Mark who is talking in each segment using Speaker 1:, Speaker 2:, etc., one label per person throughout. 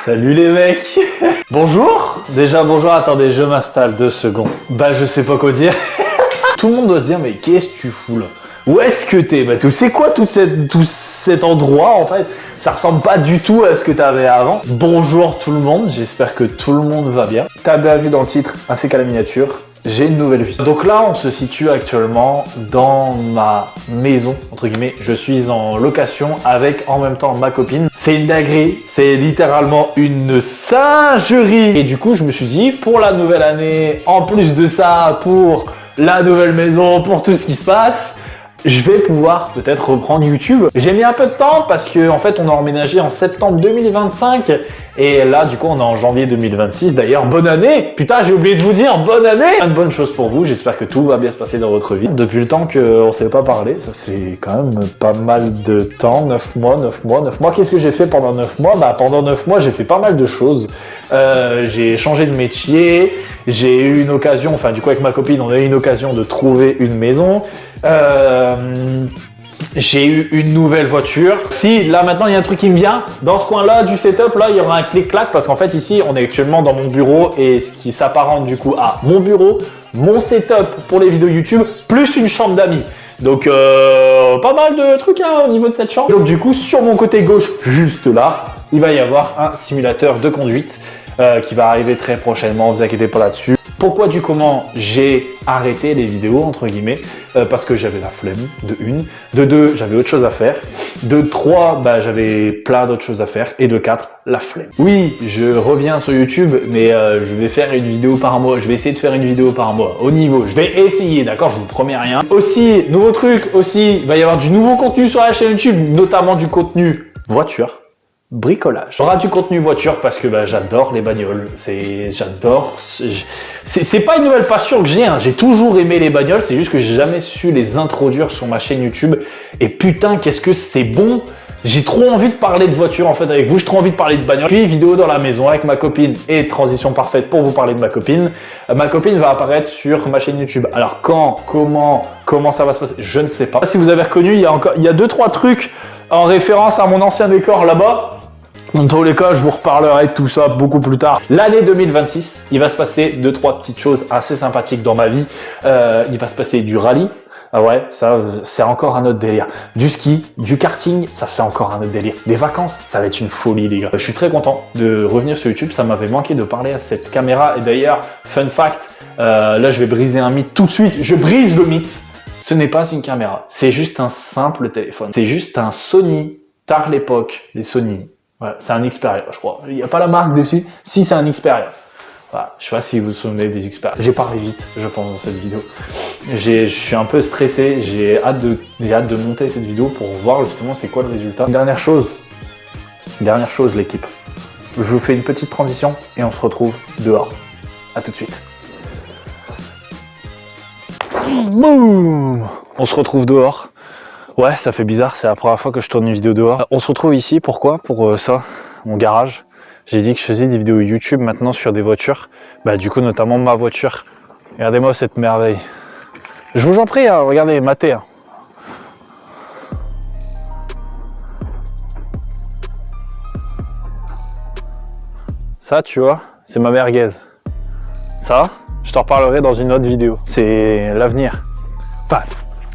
Speaker 1: Salut les mecs. Bonjour. Déjà bonjour, attendez, je m'installe 2 secondes. Bah je sais pas quoi dire. Tout le monde doit se dire mais qu'est-ce que tu fous là? Où est-ce que t'es? Bah tu sais quoi tout cet endroit en fait? Ça ressemble pas du tout à ce que t'avais avant. Bonjour tout le monde, j'espère que tout le monde va bien. T'as bien vu dans le titre ainsi qu'à la miniature, j'ai une nouvelle vie. Donc là on se situe actuellement dans ma maison, entre guillemets. Je suis en location avec en même temps ma copine. C'est une dinguerie, c'est littéralement une singerie. Et du coup je me suis dit pour la nouvelle année, en plus de ça, pour la nouvelle maison, pour tout ce qui se passe, je vais pouvoir peut-être reprendre YouTube. J'ai mis un peu de temps parce que en fait on a emménagé en septembre 2025 et là du coup on est en janvier 2026. D'ailleurs bonne année. Putain j'ai oublié de vous dire bonne année. Plein de bonnes choses pour vous, j'espère que tout va bien se passer dans votre vie. Depuis le temps qu'on ne s'est pas parlé, ça fait quand même pas mal de temps, 9 mois. Qu'est-ce que j'ai fait pendant 9 mois? Bah pendant 9 mois j'ai fait pas mal de choses. J'ai changé de métier, j'ai eu une occasion, enfin du coup avec ma copine on a eu une occasion de trouver une maison. J'ai eu une nouvelle voiture. Si là maintenant il y a un truc qui me vient, dans ce coin là du setup là il y aura un clic-clac parce qu'en fait ici on est actuellement dans mon bureau et ce qui s'apparente du coup à mon bureau, mon setup pour les vidéos YouTube plus une chambre d'amis. Donc pas mal de trucs hein, au niveau de cette chambre. Donc du coup sur mon côté gauche juste là il va y avoir un simulateur de conduite qui va arriver très prochainement, vous inquiétez pas là-dessus. Pourquoi du comment j'ai arrêté les vidéos entre guillemets parce que j'avais la flemme de 1, de 2 j'avais autre chose à faire, de 3 bah, j'avais plein d'autres choses à faire et de 4 la flemme. Oui je reviens sur YouTube mais je vais faire une vidéo par mois, je vais essayer de faire une vidéo par mois au niveau, je vais essayer d'accord, je vous promets rien. Aussi nouveau truc aussi, il va y avoir du nouveau contenu sur la chaîne YouTube, notamment du contenu voiture. Bricolage. Il y aura du contenu voiture parce que bah, j'adore les bagnoles. J'adore. C'est pas une nouvelle passion que j'ai. Hein. J'ai toujours aimé les bagnoles. C'est juste que j'ai jamais su les introduire sur ma chaîne YouTube. Et putain, qu'est-ce que c'est bon. J'ai trop envie de parler de voiture en fait avec vous. J'ai trop envie de parler de bagnole. Puis vidéo dans la maison avec ma copine et transition parfaite pour vous parler de ma copine. Ma copine va apparaître sur ma chaîne YouTube. Alors quand, comment ça va se passer, je ne sais pas. Si vous avez reconnu, il y a 2-3 trucs en référence à mon ancien décor là-bas. Dans tous les cas, je vous reparlerai de tout ça beaucoup plus tard. L'année 2026, il va se passer 2-3 petites choses assez sympathiques dans ma vie. Il va se passer du rallye. Ah ouais, ça c'est encore un autre délire. Du ski, du karting, ça c'est encore un autre délire. Des vacances, ça va être une folie les gars. Je suis très content de revenir sur YouTube, ça m'avait manqué de parler à cette caméra. Et d'ailleurs, fun fact, là je vais briser un mythe tout de suite. Je brise le mythe. Ce n'est pas une caméra, c'est juste un simple téléphone. C'est juste un Sony, tard l'époque, les Sony. Voilà, c'est un Xperia, je crois. Il n'y a pas la marque dessus. Si, c'est un Xperia. Voilà, je sais pas si vous vous souvenez des Xperia. J'ai parlé vite, je pense, dans cette vidéo. Je suis un peu stressé. J'ai hâte de monter cette vidéo pour voir justement c'est quoi le résultat. Dernière chose, l'équipe. Je vous fais une petite transition et on se retrouve dehors. À tout de suite. Boum! On se retrouve dehors. Ouais, ça fait bizarre, c'est la première fois que je tourne une vidéo dehors. On se retrouve ici, pourquoi? Pour ça, mon garage. J'ai dit que je faisais des vidéos YouTube maintenant sur des voitures. Bah du coup, notamment ma voiture. Regardez-moi cette merveille. Je vous en prie, hein, regardez, matez. Hein. Ça, tu vois, c'est ma merguez. Ça, je t'en reparlerai dans une autre vidéo. C'est l'avenir. Enfin,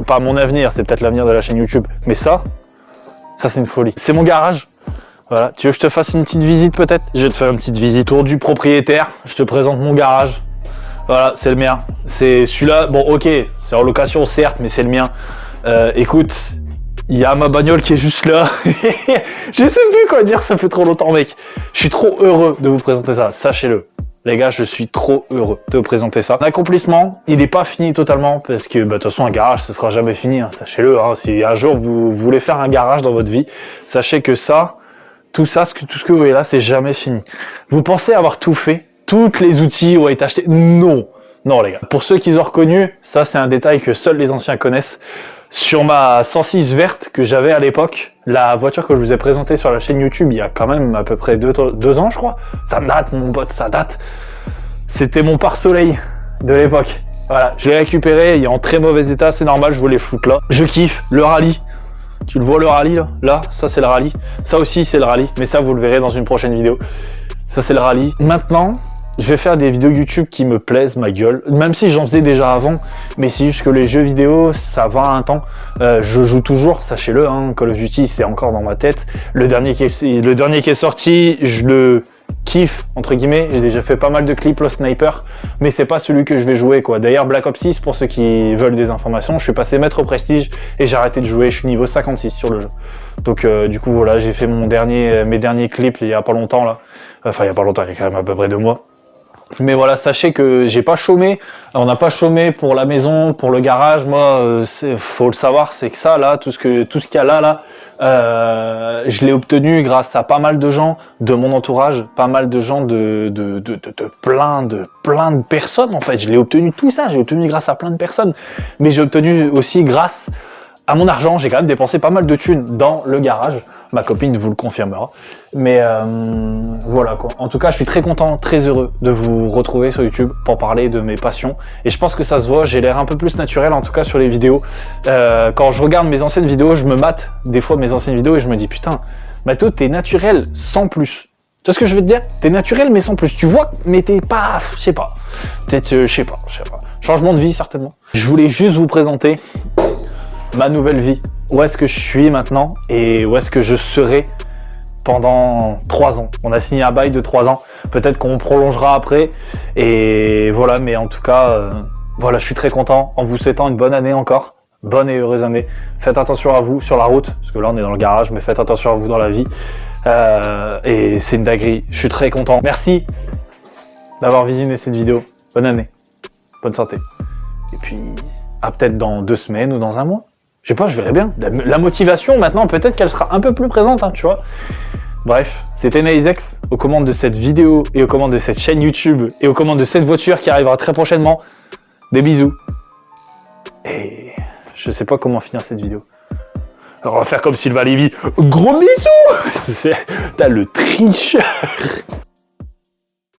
Speaker 1: pas mon avenir, c'est peut-être l'avenir de la chaîne YouTube. Mais ça c'est une folie. C'est mon garage. Voilà, tu veux que je te fasse une petite visite peut-être? Je vais te faire une petite visite autour du propriétaire. Je te présente mon garage. Voilà, c'est le mien. C'est celui-là. Bon, ok, c'est en location certes, mais c'est le mien. Écoute, il y a ma bagnole qui est juste là. Je sais plus quoi dire, ça fait trop longtemps, mec. Je suis trop heureux de vous présenter ça, sachez-le. Les gars, je suis trop heureux de vous présenter ça. L'accomplissement, il n'est pas fini totalement parce que, bah, de toute façon, un garage, ce sera jamais fini. Hein, sachez-le. Hein, si un jour vous voulez faire un garage dans votre vie, sachez que ça, tout ce que vous voyez là, c'est jamais fini. Vous pensez avoir tout fait, tous les outils ont été achetés? Non, non les gars. Pour ceux qui ont reconnu, ça c'est un détail que seuls les anciens connaissent. Sur ma 106 verte que j'avais à l'époque, la voiture que je vous ai présentée sur la chaîne YouTube il y a quand même à peu près 2 ans je crois. Ça date mon pote, ça date. C'était mon pare-soleil de l'époque. Voilà, je l'ai récupéré, il est en très mauvais état, c'est normal, je voulais foutre là. Je kiffe le rallye. Tu le vois le rallye là? Là, ça c'est le rallye. Ça aussi c'est le rallye, mais ça vous le verrez dans une prochaine vidéo. Ça c'est le rallye. Maintenant, je vais faire des vidéos YouTube qui me plaisent, ma gueule. Même si j'en faisais déjà avant, mais c'est juste que les jeux vidéo, ça va un temps. Je joue toujours, sachez-le, hein, Call of Duty, c'est encore dans ma tête. Le dernier qui est sorti, je le kiffe, entre guillemets. J'ai déjà fait pas mal de clips, le sniper, mais c'est pas celui que je vais jouer, quoi. D'ailleurs, Black Ops 6, pour ceux qui veulent des informations, je suis passé maître au prestige et j'ai arrêté de jouer. Je suis niveau 56 sur le jeu. Donc, du coup, voilà, j'ai fait mes derniers clips il y a pas longtemps, là. Enfin, il y a pas longtemps, il y a quand même à peu près 2 mois. Mais voilà, sachez que j'ai pas chômé, on n'a pas chômé pour la maison, pour le garage. Moi, faut le savoir, c'est que ça là, tout ce qu'il y a là, je l'ai obtenu grâce à pas mal de gens de mon entourage, pas mal de gens de plein de personnes en fait. Je l'ai obtenu tout ça, j'ai obtenu grâce à plein de personnes, mais j'ai obtenu aussi grâce à mon argent. J'ai quand même dépensé pas mal de thunes dans le garage. Ma copine vous le confirmera. Mais voilà quoi. En tout cas, je suis très content, très heureux de vous retrouver sur YouTube pour parler de mes passions. Et je pense que ça se voit, j'ai l'air un peu plus naturel en tout cas sur les vidéos. Quand je regarde mes anciennes vidéos, je me mate des fois mes anciennes vidéos et je me dis putain, Mathéo, t'es naturel sans plus. Tu vois ce que je veux te dire? T'es naturel mais sans plus. Tu vois, mais t'es pas, je sais pas. Peut-être, je sais pas. Changement de vie certainement. Je voulais juste vous présenter ma nouvelle vie. Où est-ce que je suis maintenant et où est-ce que je serai pendant 3 ans. On a signé un bail de 3 ans. Peut-être qu'on prolongera après. Et voilà, mais en tout cas, voilà, je suis très content. En vous souhaitant une bonne année encore. Bonne et heureuse année. Faites attention à vous sur la route. Parce que là, on est dans le garage, mais faites attention à vous dans la vie. Et c'est une dinguerie. Je suis très content. Merci d'avoir visionné cette vidéo. Bonne année. Bonne santé. Et puis, à peut-être dans 2 semaines ou dans 1 mois. Je sais pas, je verrai bien. La motivation, maintenant, peut-être qu'elle sera un peu plus présente, hein, tu vois. Bref, c'était Nazex aux commandes de cette vidéo et aux commandes de cette chaîne YouTube et aux commandes de cette voiture qui arrivera très prochainement. Des bisous. Et je sais pas comment finir cette vidéo. Alors on va faire comme Sylvain Lévy. Gros bisous. T'as le tricheur.